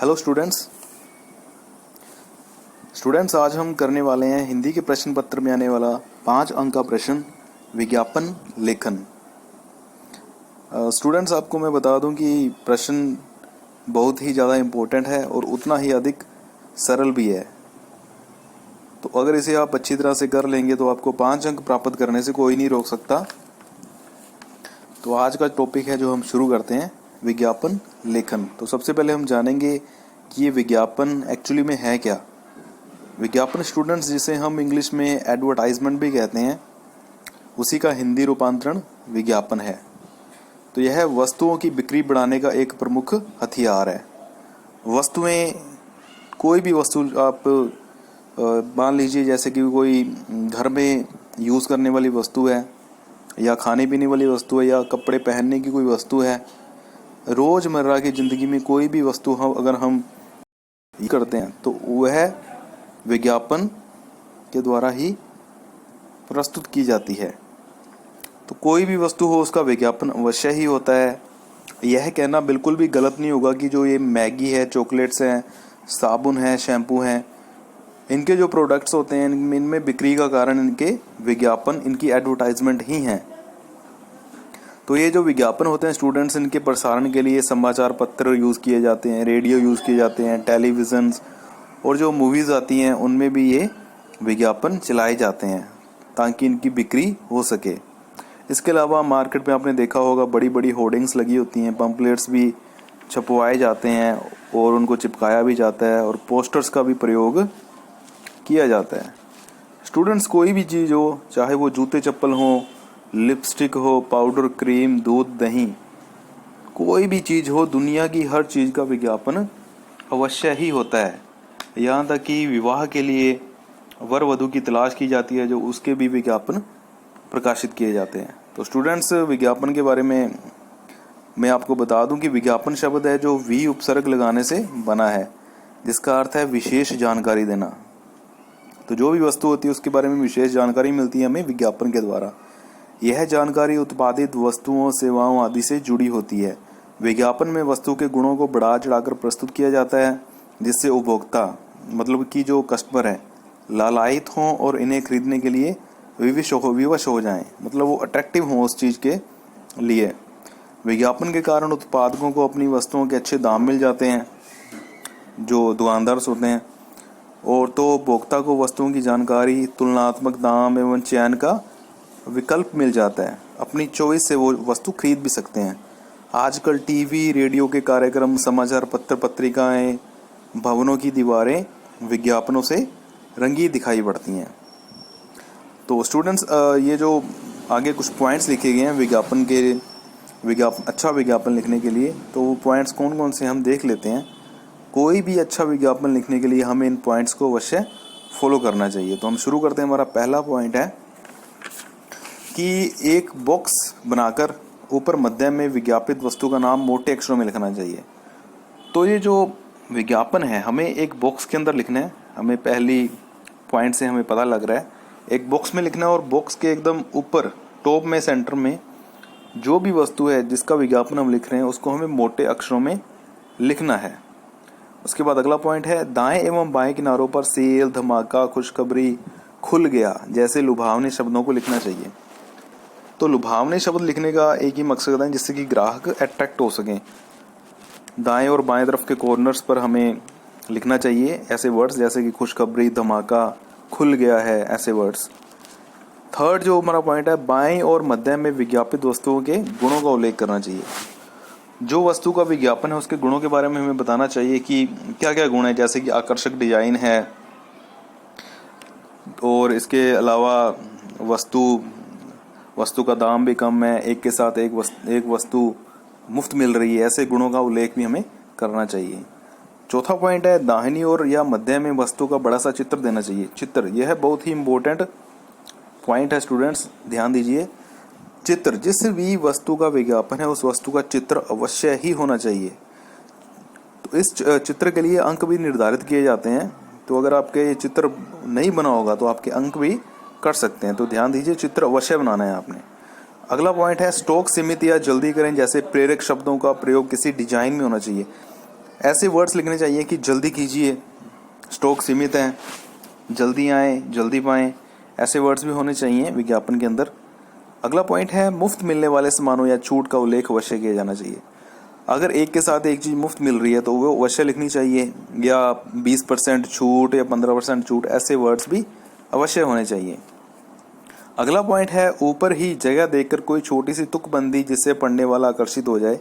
Hello students आज हम करने वाले हैं हिंदी के प्रश्न पत्र में आने वाला 5 अंक का प्रश्न विज्ञापन लेखन। स्टूडेंट्स आपको मैं बता दूं कि प्रश्न बहुत ही ज़्यादा इम्पोर्टेंट है और उतना ही अधिक सरल भी है। तो अगर इसे आप अच्छी तरह से कर लेंगे तो आपको 5 अंक प्राप्त करने से कोई नहीं रोक सकता। तो आज का टॉपिक है जो हम शुरू करते हैं, विज्ञापन लेखन। तो सबसे पहले हम जानेंगे कि ये विज्ञापन एक्चुअली में है क्या। विज्ञापन स्टूडेंट्स, जिसे हम इंग्लिश में एडवर्टाइजमेंट भी कहते हैं, उसी का हिंदी रूपांतरण विज्ञापन है। तो यह वस्तुओं की बिक्री बढ़ाने का एक प्रमुख हथियार है। वस्तुएं, कोई भी वस्तु आप मान लीजिए, जैसे कि कोई घर में यूज़ करने वाली वस्तु है या खाने पीने वाली वस्तु है या कपड़े पहनने की कोई वस्तु है। रोज़मर्रा की ज़िंदगी में कोई भी वस्तु अगर हम करते हैं तो वह विज्ञापन के द्वारा ही प्रस्तुत की जाती है। तो कोई भी वस्तु हो उसका विज्ञापन अवश्य ही होता है। यह कहना बिल्कुल भी गलत नहीं होगा कि जो ये मैगी है, चॉकलेट्स हैं, साबुन है, शैम्पू हैं, इनके जो प्रोडक्ट्स होते हैं इनमें बिक्री का कारण इनके विज्ञापन, इनकी एडवर्टाइजमेंट ही हैं। तो ये जो विज्ञापन होते हैं स्टूडेंट्स, इनके प्रसारण के लिए समाचार पत्र यूज़ किए जाते हैं, रेडियो यूज़ किए जाते हैं, टेलीविज़न्स और जो मूवीज़ आती हैं उनमें भी ये विज्ञापन चलाए जाते हैं ताकि इनकी बिक्री हो सके। इसके अलावा मार्केट में आपने देखा होगा बड़ी बड़ी होर्डिंग्स लगी होती हैं, पंपलेट्स भी छपवाए जाते हैं और उनको चिपकाया भी जाता है और पोस्टर्स का भी प्रयोग किया जाता है। स्टूडेंट्स, कोई भी चीज़ हो, चाहे वो जूते चप्पल हो, लिपस्टिक हो, पाउडर, क्रीम, दूध, दही, कोई भी चीज़ हो, दुनिया की हर चीज़ का विज्ञापन अवश्य ही होता है। यहाँ तक कि विवाह के लिए वर वधू की तलाश की जाती है, जो उसके भी विज्ञापन प्रकाशित किए जाते हैं। तो स्टूडेंट्स, विज्ञापन के बारे में मैं आपको बता दूं कि विज्ञापन शब्द है जो वी उपसर्ग लगाने से बना है, जिसका अर्थ है विशेष जानकारी देना। तो जो भी वस्तु होती है उसके बारे में विशेष जानकारी मिलती है हमें विज्ञापन के द्वारा। यह जानकारी उत्पादित वस्तुओं, सेवाओं आदि से जुड़ी होती है। विज्ञापन में वस्तु के गुणों को बढ़ा चढ़ाकर प्रस्तुत किया जाता है, जिससे उपभोक्ता, मतलब कि जो कस्टमर है, लालायित हों और इन्हें खरीदने के लिए विवश हो जाएं, मतलब वो अट्रैक्टिव हों उस चीज़ के लिए। विज्ञापन के कारण उत्पादकों को अपनी वस्तुओं के अच्छे दाम मिल जाते हैं, जो दुकानदार होते हैं, और तो उपभोक्ता को वस्तुओं की जानकारी, तुलनात्मक दाम एवं चयन का विकल्प मिल जाता है। अपनी चॉइस से वो वस्तु खरीद भी सकते हैं। आजकल टीवी, रेडियो के कार्यक्रम, समाचार पत्र, पत्रिकाएं, भवनों की दीवारें विज्ञापनों से रंगी दिखाई पड़ती हैं। तो स्टूडेंट्स, ये जो आगे कुछ पॉइंट्स लिखे गए हैं अच्छा विज्ञापन लिखने के लिए, तो वो पॉइंट्स कौन कौन से हम देख लेते हैं। कोई भी अच्छा विज्ञापन लिखने के लिए हमें इन पॉइंट्स को अवश्य फॉलो करना चाहिए। तो हम शुरू करते हैं। हमारा पहला पॉइंट है कि एक बॉक्स बनाकर ऊपर मध्य में विज्ञापित वस्तु का नाम मोटे अक्षरों में लिखना चाहिए। तो ये जो विज्ञापन है हमें एक बॉक्स के अंदर लिखना है। हमें पहली पॉइंट से हमें पता लग रहा है एक बॉक्स में लिखना है, और बॉक्स के एकदम ऊपर टॉप में, सेंटर में जो भी वस्तु है जिसका विज्ञापन हम लिख रहे हैं उसको हमें मोटे अक्षरों में लिखना है। उसके बाद अगला पॉइंट है, दाएं एवं बाएं किनारों पर सेल, धमाका, खुशखबरी, खुल गया जैसे लुभावने शब्दों को लिखना चाहिए। तो लुभावने शब्द लिखने का एक ही मकसद है, जिससे कि ग्राहक अट्रैक्ट हो सकें। दाएं और बाएं तरफ के कॉर्नर्स पर हमें लिखना चाहिए ऐसे वर्ड्स जैसे कि खुशखबरी, धमाका, खुल गया है, ऐसे वर्ड्स। थर्ड जो हमारा पॉइंट है, बाएं और मध्य में विज्ञापित वस्तुओं के गुणों का उल्लेख करना चाहिए। जो वस्तु का विज्ञापन है उसके गुणों के बारे में हमें बताना चाहिए कि क्या क्या गुण है, जैसे कि आकर्षक डिजाइन है, और इसके अलावा वस्तु का दाम भी कम है, एक के साथ एक वस्तु मुफ्त मिल रही है, ऐसे गुणों का उल्लेख भी हमें करना चाहिए। चौथा पॉइंट है, दाहिनी ओर या मध्य में वस्तु का बड़ा सा चित्र देना चाहिए। चित्र, यह बहुत ही इम्पोर्टेंट पॉइंट है स्टूडेंट्स, ध्यान दीजिए। चित्र, जिस भी वस्तु का विज्ञापन है उस वस्तु का चित्र अवश्य ही होना चाहिए। तो इस चित्र के लिए अंक भी निर्धारित किए जाते हैं। तो अगर आपके ये चित्र नहीं बना होगा तो आपके अंक भी कट सकते हैं। तो ध्यान दीजिए, चित्र अवश्य बनाना है आपने। अगला पॉइंट है, स्टॉक सीमित या जल्दी करें जैसे प्रेरक शब्दों का प्रयोग किसी डिजाइन में होना चाहिए। ऐसे वर्ड्स लिखने चाहिए कि जल्दी कीजिए, स्टॉक सीमित है, जल्दी आए, जल्दी पाएं, ऐसे वर्ड्स भी होने चाहिए विज्ञापन के अंदर। अगला पॉइंट है मुफ्त मिलने वाले सामानों या छूट का उल्लेख अवश्य किया जाना चाहिए। अगर एक के साथ एक चीज़ मुफ्त मिल रही है तो वो अवश्य लिखनी चाहिए, या 20% छूट या 15% छूट, ऐसे वर्ड्स भी अवश्य होने चाहिए। अगला पॉइंट है ऊपर ही जगह देखकर कोई छोटी सी तुकबंदी जिससे पढ़ने वाला आकर्षित हो जाए।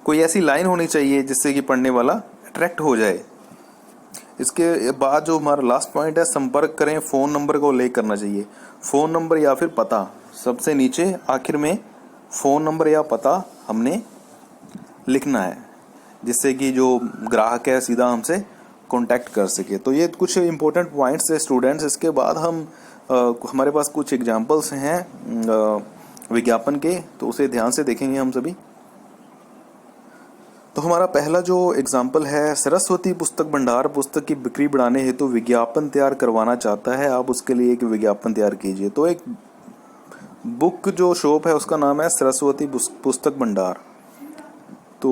कोई ऐसी लाइन होनी चाहिए जिससे कि पढ़ने वाला अट्रैक्ट हो जाए। इसके बाद जो हमारा लास्ट पॉइंट है, संपर्क करें, फ़ोन नंबर का उल्लेख करना चाहिए। फ़ोन नंबर या फिर पता, सबसे नीचे आखिर में फ़ोन नंबर या पता हमने लिखना है, जिससे कि जो ग्राहक है सीधा हमसे कांटेक्ट कर सके। तो ये कुछ इंपॉर्टेंट पॉइंट्स है स्टूडेंट्स। इसके बाद हम हमारे पास कुछ एग्जांपल्स हैं विज्ञापन के, तो उसे ध्यान से देखेंगे हम सभी। तो हमारा पहला जो एग्जाम्पल है, सरस्वती पुस्तक भंडार पुस्तक की बिक्री बढ़ाने हेतु विज्ञापन तैयार करवाना चाहता है, आप उसके लिए एक विज्ञापन तैयार कीजिए। तो एक बुक जो शॉप है उसका नाम है सरस्वती पुस्तक भंडार। तो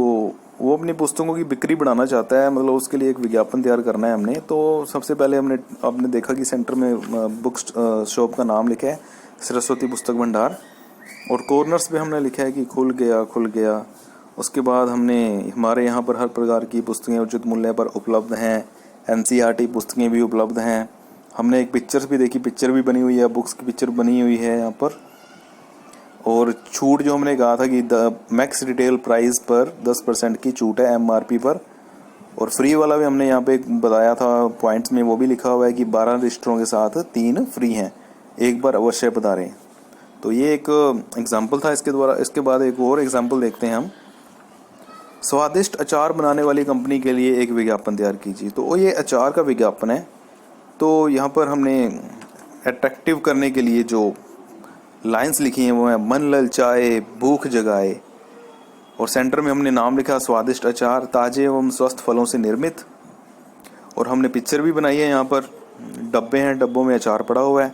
वो अपनी पुस्तकों की बिक्री बढ़ाना चाहता है, मतलब उसके लिए एक विज्ञापन तैयार करना है हमने। तो सबसे पहले आपने देखा कि सेंटर में बुक शॉप का नाम लिखा है सरस्वती पुस्तक भंडार, और कॉर्नर्स पे हमने लिखा है कि खुल गया खुल गया। उसके बाद हमने हमारे यहाँ पर हर प्रकार की पुस्तकें उचित मूल्य पर उपलब्ध हैं, NCERT पुस्तकें भी उपलब्ध हैं। हमने एक पिक्चर्स भी देखी, पिक्चर भी बनी हुई है, बुक्स की पिक्चर बनी हुई है यहाँ पर। और छूट जो हमने कहा था कि मैक्स रिटेल प्राइस पर 10% की छूट है MRP पर। और फ्री वाला भी हमने यहाँ पे बताया था पॉइंट्स में, वो भी लिखा हुआ है कि 12 रजिस्टरों के साथ 3 फ्री हैं, एक बार अवश्य पधारें। तो ये एक एग्जाम्पल था इसके द्वारा। इसके बाद एक और एग्जाम्पल देखते हैं हम। स्वादिष्ट अचार बनाने वाली कंपनी के लिए एक विज्ञापन तैयार कीजिए। तो ये अचार का विज्ञापन है। तो यहाँ पर हमने अट्रैक्टिव करने के लिए जो लाइंस लिखी हैं वो है मन ललचाए, भूख जगाए, और सेंटर में हमने नाम लिखा स्वादिष्ट अचार ताजे एवं स्वस्थ फलों से निर्मित। और हमने पिक्चर भी बनाई है, यहाँ पर डब्बे हैं, डब्बों में अचार पड़ा हुआ है।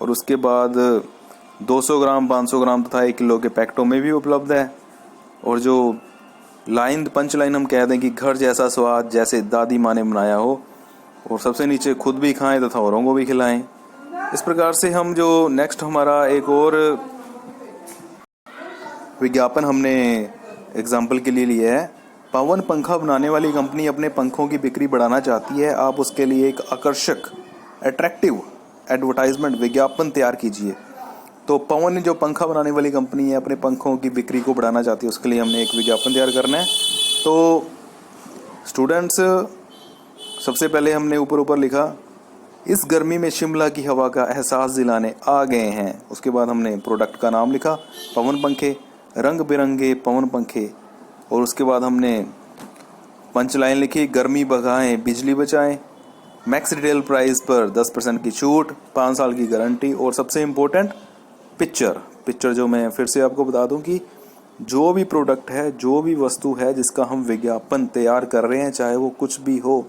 और उसके बाद 200 ग्राम, 500 ग्राम तथा 1 किलो के पैकेटों में भी उपलब्ध है। और जो पंच लाइन हम कह दें कि घर जैसा स्वाद जैसे दादी माँ ने बनाया हो, और सबसे नीचे खुद भी खाएं तथा औरों को भी खिलाएं। इस प्रकार से हम जो नेक्स्ट हमारा एक और विज्ञापन हमने एग्जाम्पल के लिए लिया है, पवन पंखा बनाने वाली कंपनी अपने पंखों की बिक्री बढ़ाना चाहती है, आप उसके लिए एक आकर्षक अट्रैक्टिव एडवर्टाइजमेंट विज्ञापन तैयार कीजिए। तो पवन जो पंखा बनाने वाली कंपनी है अपने पंखों की बिक्री को बढ़ाना चाहती है, उसके लिए हमने एक विज्ञापन तैयार करना है। तो स्टूडेंट्स, सबसे पहले हमने ऊपर लिखा इस गर्मी में शिमला की हवा का एहसास दिलाने आ गए हैं। उसके बाद हमने प्रोडक्ट का नाम लिखा पवन पंखे, रंग बिरंगे पवन पंखे। और उसके बाद हमने पंच लाइन लिखी गर्मी भगाएं बिजली बचाएं, मैक्स रिटेल प्राइस पर 10% की छूट, 5 साल की गारंटी। और सबसे इम्पोर्टेंट पिक्चर जो मैं फिर से आपको बता दूं कि जो भी प्रोडक्ट है, जो भी वस्तु है जिसका हम विज्ञापन तैयार कर रहे हैं, चाहे वो कुछ भी हो,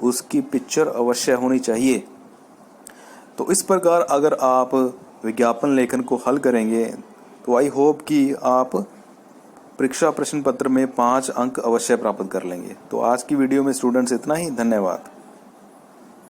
उसकी पिक्चर अवश्य होनी चाहिए। तो इस प्रकार अगर आप विज्ञापन लेखन को हल करेंगे तो आई होप कि आप परीक्षा प्रश्न पत्र में 5 अंक अवश्य प्राप्त कर लेंगे। तो आज की वीडियो में स्टूडेंट्स इतना ही। धन्यवाद।